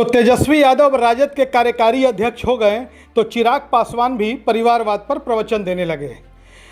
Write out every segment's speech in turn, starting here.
तो तेजस्वी यादव राजद के कार्यकारी अध्यक्ष हो गए तो चिराग पासवान भी परिवारवाद पर प्रवचन देने लगे।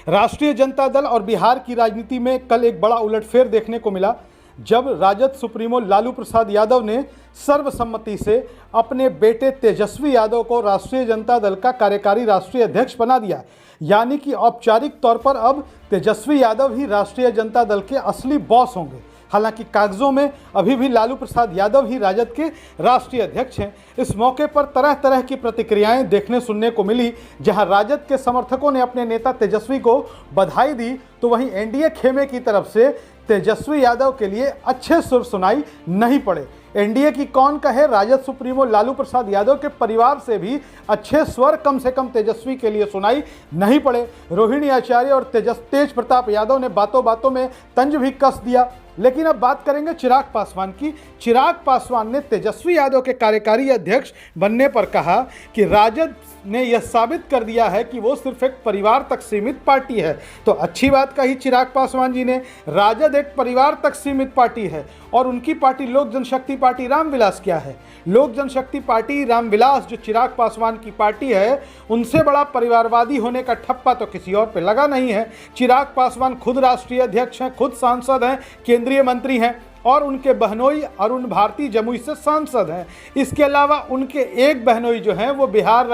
राष्ट्रीय जनता दल और बिहार की राजनीति में कल एक बड़ा उलटफेर देखने को मिला जब राजद सुप्रीमो लालू प्रसाद यादव ने सर्वसम्मति से अपने बेटे तेजस्वी यादव को राष्ट्रीय जनता दल का कार्यकारी राष्ट्रीय अध्यक्ष बना दिया। यानी कि औपचारिक तौर पर अब तेजस्वी यादव ही राष्ट्रीय जनता दल के असली बॉस होंगे। हालांकि कागजों में अभी भी लालू प्रसाद यादव ही राजद के राष्ट्रीय अध्यक्ष हैं। इस मौके पर तरह तरह की प्रतिक्रियाएं देखने सुनने को मिली। जहां राजद के समर्थकों ने अपने नेता तेजस्वी को बधाई दी तो वहीं एनडीए खेमे की तरफ से तेजस्वी यादव के लिए अच्छे सुर सुनाई नहीं पड़े। एनडीए की कौन कहे, राजद सुप्रीमो लालू प्रसाद यादव के परिवार से भी अच्छे स्वर कम से कम तेजस्वी के लिए सुनाई नहीं पड़े। रोहिणी आचार्य और तेज प्रताप यादव ने बातों बातों में तंज भी कस दिया। लेकिन अब बात करेंगे चिराग पासवान की। चिराग पासवान ने तेजस्वी यादव के कार्यकारी अध्यक्ष बनने पर कहा कि राजद ने यह साबित कर दिया है कि वो सिर्फ एक परिवार तक सीमित पार्टी है। तो अच्छी बात कही चिराग पासवान जी ने। राजद एक परिवार तक सीमित पार्टी है और उनकी पार्टी लोक जनशक्ति पार्टी रामविलास क्या है। लोक जनशक्ति पार्टी रामविलास जो चिराग पासवान की पार्टी है, उनसे बड़ा परिवारवादी होने का ठप्पा तो किसी और पे लगा नहीं है। चिराग पासवान खुद राष्ट्रीय अध्यक्ष हैं, खुद सांसद हैं, केंद्रीय मंत्री हैं और उनके बहनोई अरुण भारती जमुई से सांसद हैं। इसके अलावा उनके एक बहनोई जो हैं वो बिहार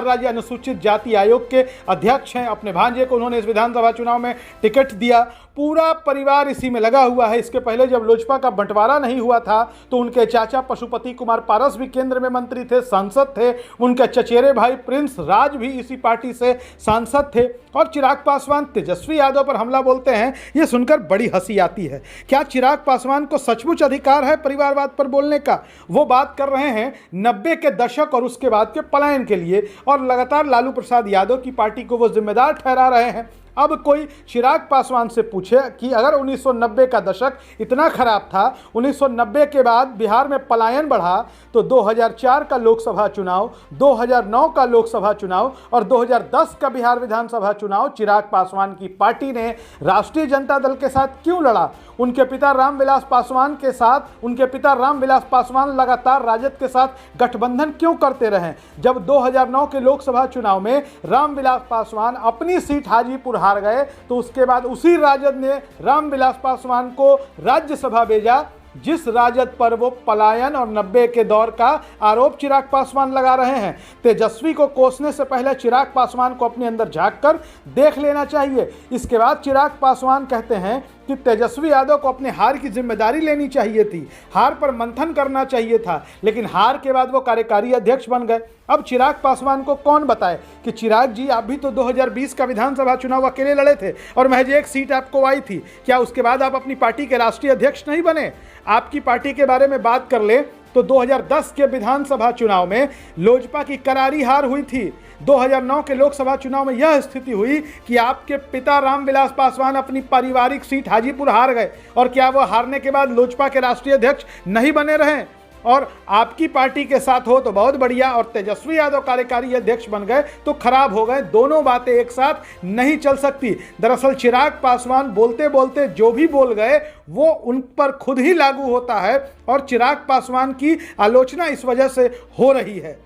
राज्य अनुसूचित जाति आयोग के अध्यक्ष हैं। अपने भांजे को उन्होंने इस विधानसभा चुनाव में टिकट दिया। पूरा परिवार इसी में लगा हुआ है। इसके पहले जब लोजपा का बंटवारा नहीं हुआ था तो उनके चाचा पशुपति कुमार पारस भी केंद्र में मंत्री थे, सांसद थे। उनके चचेरे भाई प्रिंस राज भी इसी पार्टी से सांसद थे। और चिराग पासवान तेजस्वी यादव पर हमला बोलते हैं, ये सुनकर बड़ी हंसी आती है। क्या चिराग पासवान को सचमुच अधिकार है परिवारवाद पर बोलने का? वो बात कर रहे हैं 90 के दशक और उसके बाद के पलायन के लिए और लगातार लालू प्रसाद यादव की पार्टी को वो जिम्मेदार ठहरा रहे हैं। अब कोई चिराग पासवान से पूछे कि अगर 1990 का दशक इतना खराब था, 1990 के बाद बिहार में पलायन बढ़ा, तो 2004 का लोकसभा चुनाव, 2009 का लोकसभा चुनाव और 2010 का बिहार विधानसभा चुनाव चिराग पासवान की पार्टी ने राष्ट्रीय जनता दल के साथ क्यों लड़ा? उनके पिता रामविलास पासवान लगातार राजद के साथ गठबंधन क्यों करते रहे? जब 2009 के लोकसभा चुनाव में रामविलास पासवान अपनी सीट हाजीपुर हार गए तो उसके बाद उसी राजद ने रामविलास पासवान को राज्यसभा भेजा, जिस राजद पर वो पलायन और 90 के दौर का आरोप चिराग पासवान लगा रहे हैं। तेजस्वी को कोसने से पहले चिराग पासवान को अपने अंदर झांक कर देख लेना चाहिए। इसके बाद चिराग पासवान कहते हैं कि तेजस्वी यादव को अपने हार की जिम्मेदारी लेनी चाहिए थी, हार पर मंथन करना चाहिए था, लेकिन हार के बाद वो कार्यकारी अध्यक्ष बन गए। अब चिराग पासवान को कौन बताए कि चिराग जी आप भी तो 2020 का विधानसभा चुनाव अकेले लड़े थे और महज एक सीट आपको आई थी। क्या उसके बाद आप अपनी पार्टी के राष्ट्रीय अध्यक्ष नहीं बने? आपकी पार्टी के बारे में बात कर ले तो 2010 के विधानसभा चुनाव में लोजपा की करारी हार हुई थी। 2009 के लोकसभा चुनाव में यह स्थिति हुई कि आपके पिता रामविलास पासवान अपनी पारिवारिक सीट हाजीपुर हार गए और क्या वो हारने के बाद लोजपा के राष्ट्रीय अध्यक्ष नहीं बने रहे? और आपकी पार्टी के साथ हो तो बहुत बढ़िया और तेजस्वी यादव कार्यकारी अध्यक्ष बन गए तो खराब हो गए। दोनों बातें एक साथ नहीं चल सकती। दरअसल चिराग पासवान बोलते बोलते जो भी बोल गए वो उन पर खुद ही लागू होता है और चिराग पासवान की आलोचना इस वजह से हो रही है।